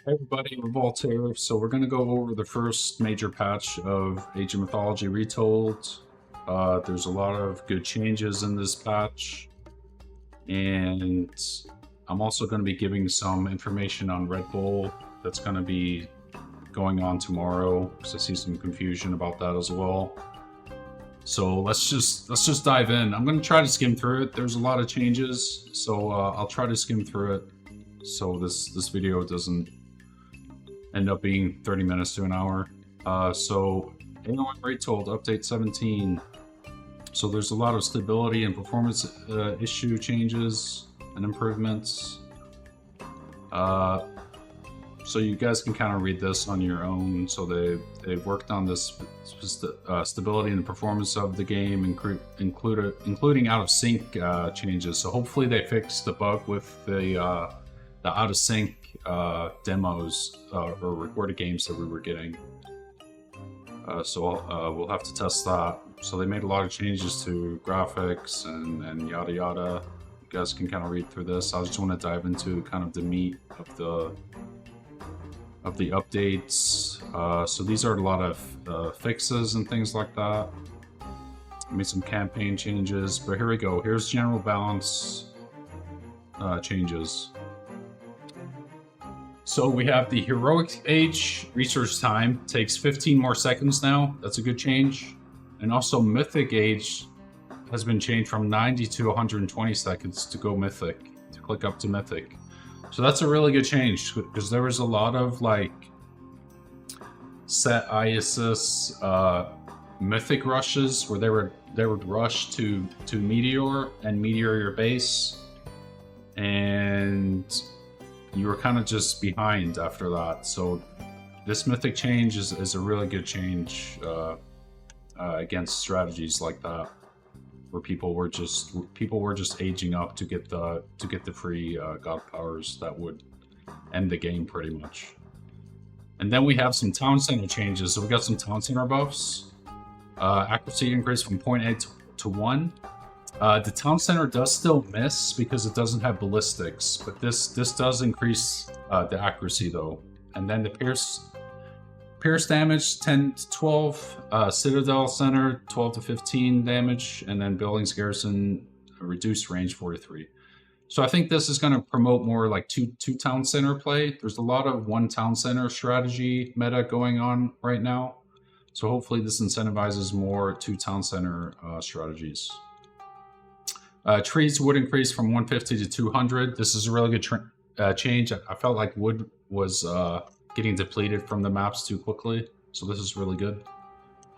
Hey everybody, Revolt here. So we're going to go over the first major patch of Age of Mythology Retold. There's a lot of good changes in this patch, and I'm also going to be giving some information on Red Bull that's going to be going on tomorrow, because I see some confusion about that as well. So let's just dive in. I'm going to try to skim through it. There's a lot of changes, so I'll try to skim through it so this video doesn't end up being 30 minutes to an hour. So AOM Retold update 17. So there's a lot of stability and performance issue changes and improvements. So you guys can kind of read this on your own. So they've worked on this stability and performance of the game, including out of sync changes. So hopefully they fix the bug with the out of sync demos or recorded games that we were getting. So we'll have to test that. So they made a lot of changes to graphics and yada yada. You guys can kind of read through this. I just want to dive into kind of the meat of the updates. So these are a lot of fixes and things like that. Made some campaign changes, but here we go. Here's general balance changes. So we have the Heroic Age research time takes 15 more seconds now. That's a good change. And also Mythic Age has been changed from 90 to 120 seconds to go Mythic, to click up to Mythic. So that's a really good change, because there was a lot of like set ISS Mythic rushes where they would rush to Meteor and Meteor your base, and you were kind of just behind after that. So this Mythic change is a really good change against strategies like that, where people were just aging up to get the free god powers that would end the game pretty much. And then we have some town center changes. So we got some town center buffs. Accuracy increase from 0.8 to 1. The town center does still miss because it doesn't have ballistics, but this does increase the accuracy though. And then the pierce damage 10 to 12, Citadel Center 12 to 15 damage, and then Buildings Garrison reduced range 43. So I think this is going to promote more like two town center play. There's a lot of one town center strategy meta going on right now, so hopefully this incentivizes more two town center strategies. Trees would increase from 150 to 200. This is a really good change. I felt like wood was getting depleted from the maps too quickly, so this is really good.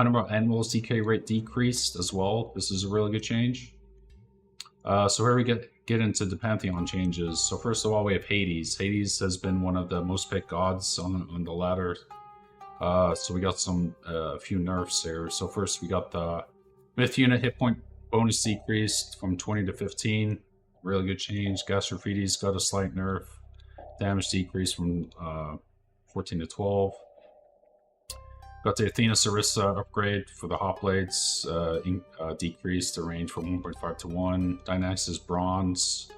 Animals decay rate decreased as well. This is a really good change. So here we get into the Pantheon changes. So first of all, we have Hades. Hades has been one of the most picked gods on the ladder. So we got a few nerfs here. So first we got the Myth unit hit point bonus decreased from 20 to 15. Really good change. Gastrophides got a slight nerf. Damage decreased from 14 to 12. Got the Athena Sarissa upgrade for the Hoplites. Decreased the range from 1.5 to 1. Dionysus Bronze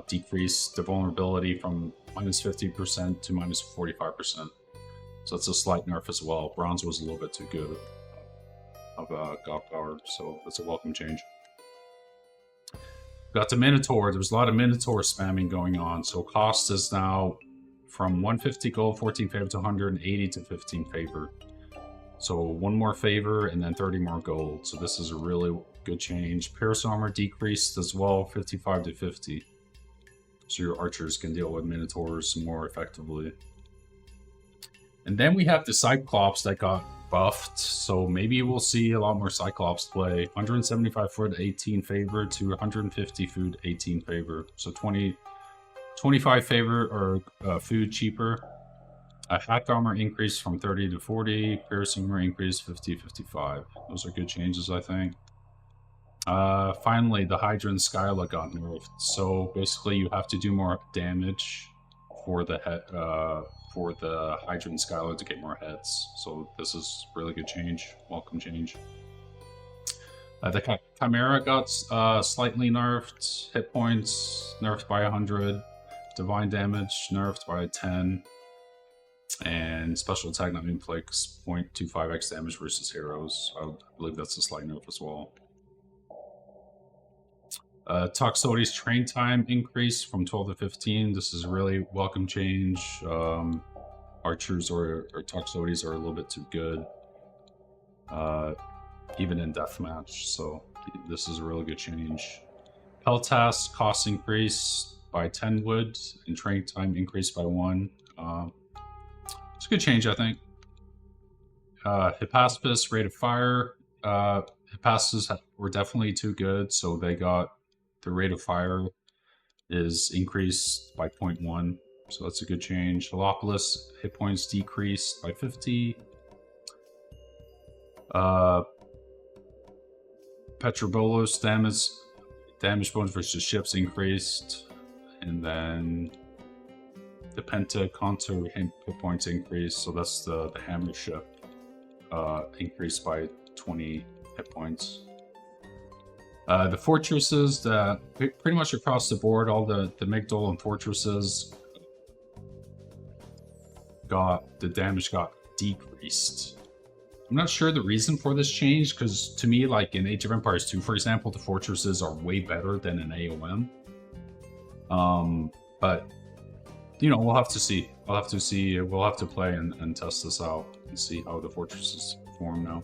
decreased the vulnerability from minus 50% to minus 45%. So that's a slight nerf as well. Bronze was a little bit too good of god power, so that's a welcome change. Got the Minotaur. There was a lot of Minotaur spamming going on, so cost is now from 150 gold, 14 favor to 180 to 15 favor. So one more favor and then 30 more gold. So this is a really good change. Pierce armor decreased as well, 55 to 50. So your archers can deal with Minotaurs more effectively. And then we have the Cyclops that got buffed, so maybe we'll see a lot more Cyclops play. 175 foot 18 favor to 150 food 18 favor, so 25 favor or food cheaper. Hack armor increased from 30 to 40, piercing armor increased 50 to 55. Those are good changes, I think. Finally, the Hydra and Skyla got nerfed, so basically you have to do more damage for the Hydra and Skyla to get more heads. So this is really good change, welcome change. The Chimera got slightly nerfed, hit points nerfed by 100, divine damage nerfed by 10. And special attack not inflicts 0.25x damage versus heroes. I believe that's a slight nerf as well. Toxotes train time increase from 12 to 15. This is a really welcome change. Archers or Toxotes are a little bit too good, even in deathmatch. So this is a really good change. Peltas cost increase by 10 wood and train time increased by 1. It's a good change, I think. Hippaspis, rate of fire. Hippaspis were definitely too good, so they got the rate of fire is increased by 0.1, so that's a good change. Helopolis, hit points decreased by 50. Petrobolos, damage bonus versus ships increased. And then the Penta contour hit points increased, so that's the hammer ship increased by 20 hit points. The fortresses, pretty much across the board, all the Migdol and fortresses the damage got decreased. I'm not sure the reason for this change, because to me, like in Age of Empires 2, for example, the fortresses are way better than in AOM. But you know, we'll have to see. We'll have to play and test this out and see how the fortresses perform now.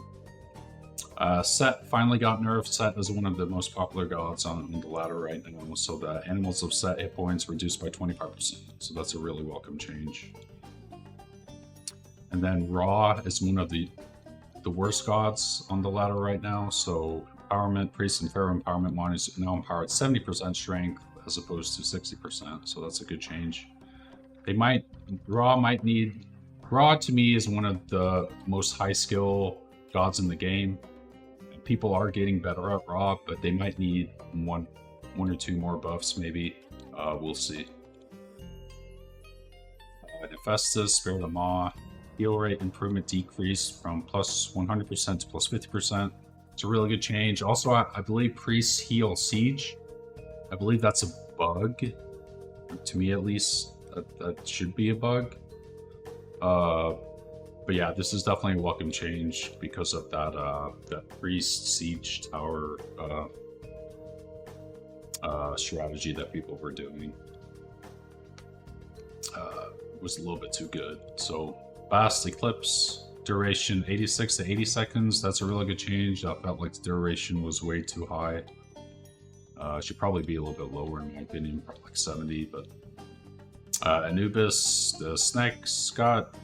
Set finally got nerfed. Set is one of the most popular gods on the ladder right now, so the animals of Set hit points reduced by 25%, so that's a really welcome change. And then Ra is one of the worst gods on the ladder right now, so Empowerment, Priest, and Pharaoh Empowerment Mon is now empowered 70% strength as opposed to 60%, so that's a good change. Ra to me is one of the most high skill gods in the game. People are getting better at Ra, but they might need one or two more buffs, maybe. We'll see. Hephaestus, Spirit of Maw, heal rate improvement decreased from plus 100% to plus 50%. It's a really good change. Also, I believe priests heal siege. I believe that's a bug. To me, at least, that should be a bug. But yeah, this is definitely a welcome change because of that priest siege tower strategy that people were doing. Was a little bit too good. So Fast Eclipse duration 86 to 80 seconds. That's a really good change. I felt like the duration was way too high. Should probably be a little bit lower in my opinion, probably like 70. But Anubis, the snakes got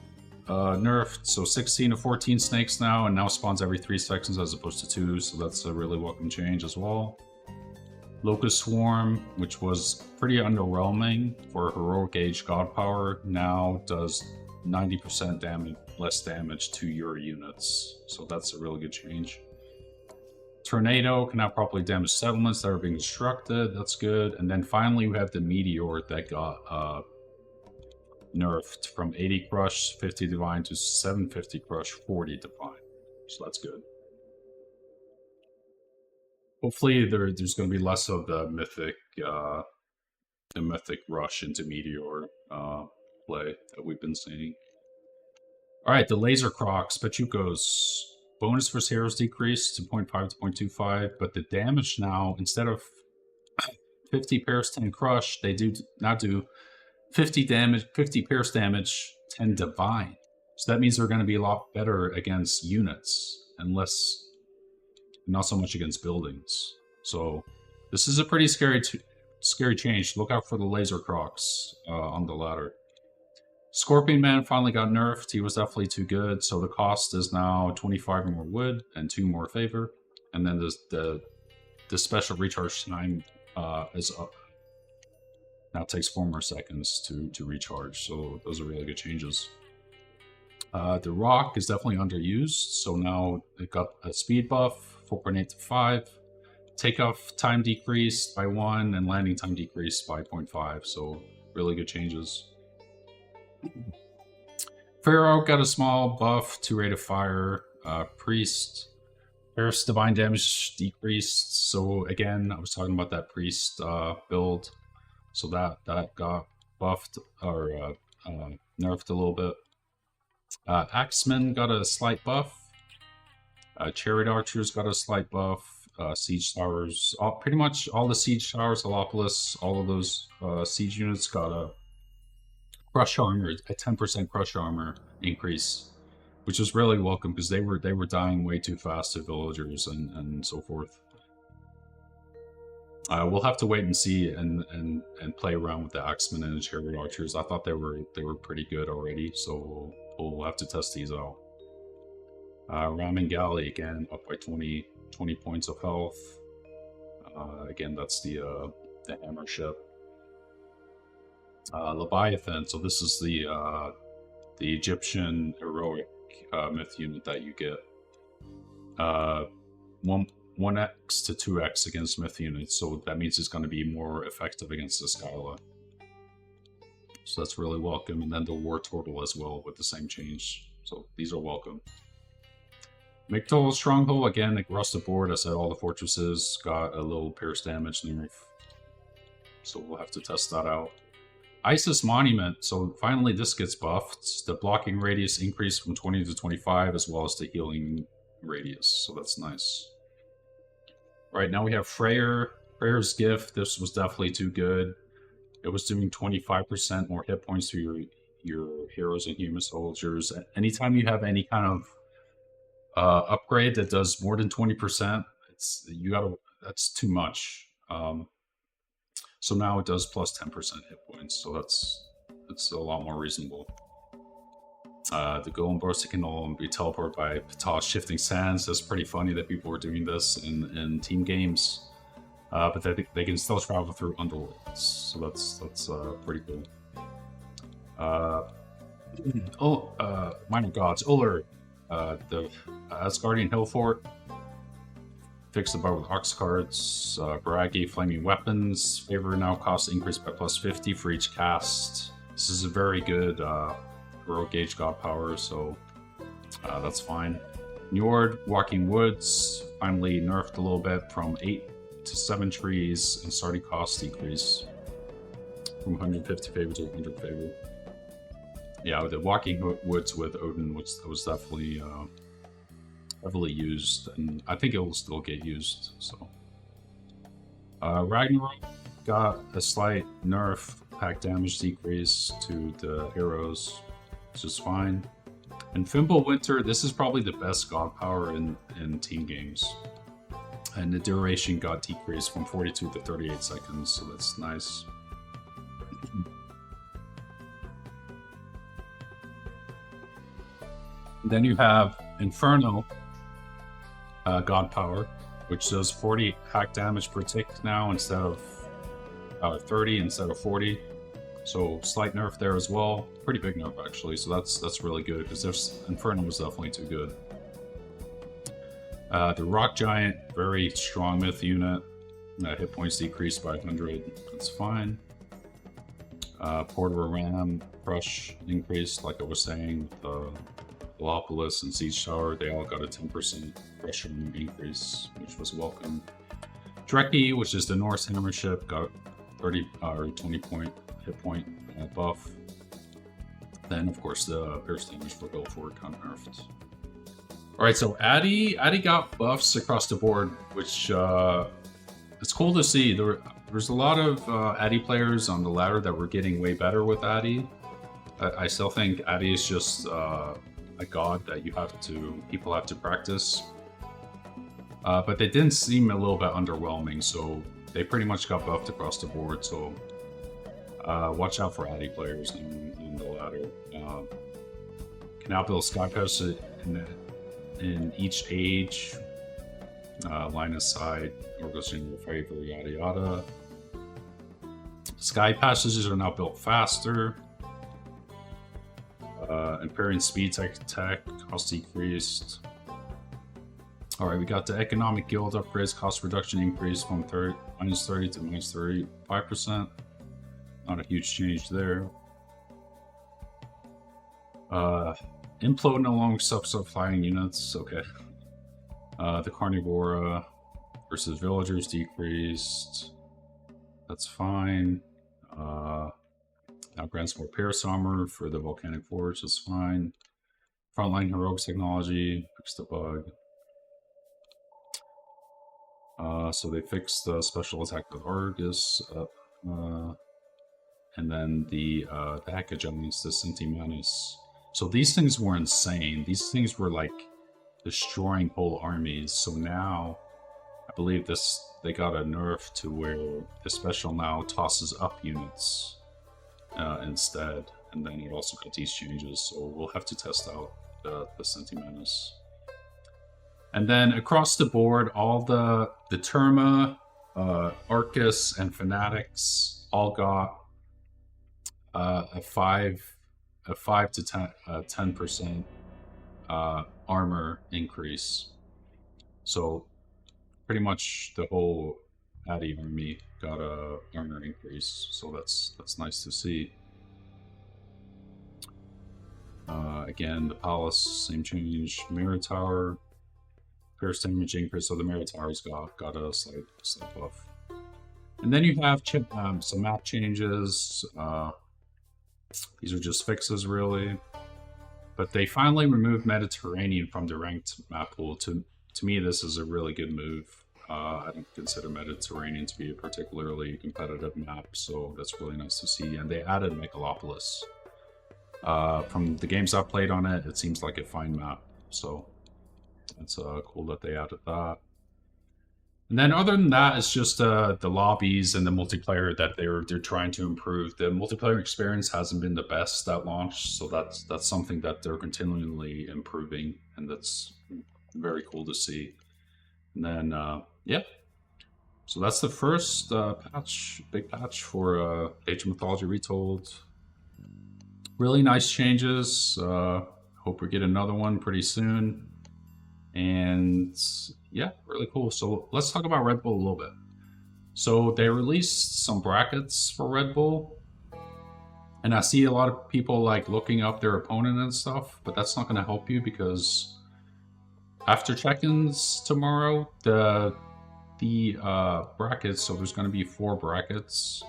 nerfed, so 16 to 14 snakes now, and now spawns every 3 seconds as opposed to 2, so that's a really welcome change as well. Locust Swarm, which was pretty underwhelming for heroic age god power, now does 90% less damage to your units, so that's a really good change. Tornado can now properly damage settlements that are being constructed, that's good. And then finally we have the Meteor that got nerfed from 80 crush, 50 divine to 750 crush, 40 divine. So that's good. Hopefully there's going to be less of the mythic rush into Meteor play that we've been seeing. Alright, the Laser Crocs, Pachucos. Bonus for heroes decreased to 0.5 to 0.25, but the damage now, instead of 50 Pierce, 10 Crush, they now do 50 damage, 50 Pierce damage, 10 Divine. So that means they're going to be a lot better against units, and not so much against buildings. So this is a pretty scary change. Look out for the Laser Crocs on the ladder. Scorpion Man finally got nerfed. He was definitely too good, so the cost is now 25 more wood and 2 more favor. And then the special recharge time is up. Now takes 4 more seconds to recharge, so those are really good changes. The Rock is definitely underused, so now it got a speed buff, 4.8 to 5. Takeoff time decreased by 1, and landing time decreased by 0.5, so really good changes. Pharaoh got a small buff to rate of fire. Priest, Pierce divine damage decreased. So again, I was talking about that priest build. So that got buffed or nerfed a little bit. Axemen got a slight buff. Chariot Archers got a slight buff. Siege Towers, pretty much all the Siege Towers, Helopolis, all of those siege units got a crush armor, a 10% crush armor increase, which was really welcome because they were dying way too fast to villagers and so forth. We'll have to wait and see and play around with the Axemen and the Chariot Archers. I thought they were pretty good already, so we'll have to test these out. Ramen Galley again up by 20 points of health. Again, that's the hammer ship. Leviathan. So this is the Egyptian heroic myth unit that you get. 1x to 2x against myth units, so that means it's going to be more effective against the Skyla. So that's really welcome. And then the War Turtle as well with the same change. So these are welcome. Mythology Stronghold, again, across the board, I said all the fortresses got a little pierce damage nerf. So we'll have to test that out. Isis Monument, so finally this gets buffed. The blocking radius increased from 20 to 25, as well as the healing radius, so that's nice. Right, now we have Freyer's Gift. This was definitely too good. It was doing 25% more hit points to your heroes and human soldiers. Anytime you have any kind of upgrade that does more than 20%, that's too much. So now it does plus 10% hit points, so that's a lot more reasonable. The Golem Burst can all be teleported by Ptah's Shifting Sands. That's pretty funny that people were doing this in team games, but they can still travel through underworlds, so that's pretty cool. Minor Gods, Uller, the Asgardian Hill Fort. Fix the bar with Ox cards. Baragi Flaming Weapons. Favor now cost increased by plus 50 for each cast. This is a very good heroic gauge god power, so that's fine. Njord Walking Woods finally nerfed a little bit from 8 to 7 trees and starting cost decrease from 150 favor to 100 favor. Yeah, the Walking Woods with Odin was definitely heavily used, and I think it will still get used. So Ragnarok got a slight nerf, pack damage decrease to the heroes, which is fine. And Fimbulwinter, this is probably the best god power in team games, and the duration got decreased from 42 to 38 seconds, so that's nice. Then you have Inferno god power, which does 40 hack damage per tick now instead of 30 instead of 40. So slight nerf there as well. Pretty big nerf actually. So that's really good because this Inferno was definitely too good. The Rock Giant, very strong myth unit. Hit points decreased by 100. That's fine. Porter Ram Crush increased, like I was saying, with the Helopolis and Siege Tower, they all got a 10% pressure increase, which was welcome. Dreki, which is the Norse hammer ship, got 30 or 20 point hit point buff. Then, of course, the pierce damage for Belfort got nerfed. Alright, so Addy got buffs across the board, which it's cool to see. There's a lot of Addy players on the ladder that were getting way better with Addy. I still think Addy is just a god that people have to practice. But they didn't seem a little bit underwhelming, so they pretty much got buffed across the board. So watch out for Addy players in the ladder. Can now build Sky Pass in each age, line of sight, or goes in your favor, yada yada. Sky passages are now built faster. Empyrean speed tech cost decreased. Alright, we got the economic guild upgrades, cost reduction increase from minus 30 to minus 35%. Not a huge change there. Implode no longer sub-flying units, okay. The Carnivora versus villagers decreased. That's fine. Now grants more Pierce armor for the Volcanic Forge, that's fine. Frontline heroics technology, fixed the bug. So they fixed the special attack with Argus, and then the hack adjustments, the Sentimanus. So these things were insane. These things were like destroying whole armies. So now, I believe they got a nerf to where the special now tosses up units instead, and then it also got these changes. So we'll have to test out the Sentimanus. And then across the board, all the Terma, Arcus, and Fanatics all got a 5 to 10% armor increase. So pretty much the whole Addy army got a armor increase. So that's nice to see. Again, the Palace, same change. Mirror Tower, pierce damage increase, so the Mirror Tower's got a slight buff. And then you have some map changes. These are just fixes, really. But they finally removed Mediterranean from the ranked map pool. To me, this is a really good move. I don't consider Mediterranean to be a particularly competitive map, so that's really nice to see. And they added Megalopolis. From the games I've played on it, it seems like a fine map, so it's cool that they added that. And then other than that, it's just the lobbies and the multiplayer that they're trying to improve. The multiplayer experience hasn't been the best at launch, so that's something that they're continually improving, and that's very cool to see. And then yeah, so that's the first big patch for Age of Mythology Retold. Really nice changes. Hope we get another one pretty soon. And yeah, really cool. So let's talk about Red Bull a little bit. So they released some brackets for Red Bull, and I see a lot of people like looking up their opponent and stuff, but that's not going to help you, because after check-ins tomorrow, the brackets, so there's going to be 4 brackets,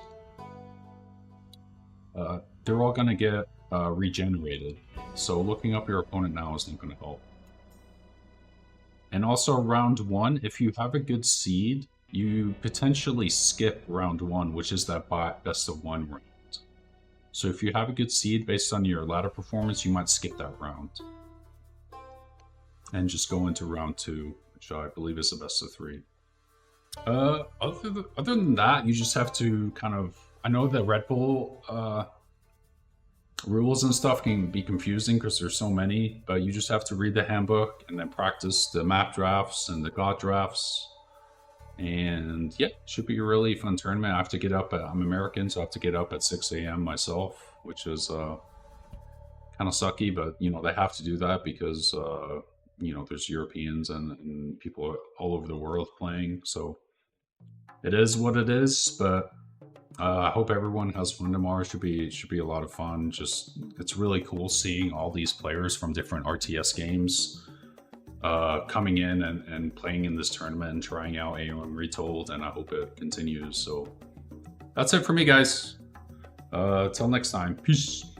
they're all going to get regenerated. So looking up your opponent now is not going to help. And also round 1, if you have a good seed, you potentially skip round 1, which is that best of 1 round. So if you have a good seed based on your ladder performance, you might skip that round and just go into round 2, which I believe is the best of 3. Other than that, you just have to kind of, I know that Red Bull rules and stuff can be confusing because there's so many, but you just have to read the handbook and then practice the map drafts and the god drafts. And yeah, should be a really fun tournament. I have to get up I'm American, so I have to get up at 6 a.m. myself, which is kind of sucky, but you know, they have to do that because you know, there's Europeans and people all over the world playing, so it is what it is. But I hope everyone has fun tomorrow. Should be a lot of fun. Just, it's really cool seeing all these players from different RTS games coming in and playing in this tournament and trying out AOM Retold, and I hope it continues. So that's it for me, guys. Till next time. Peace.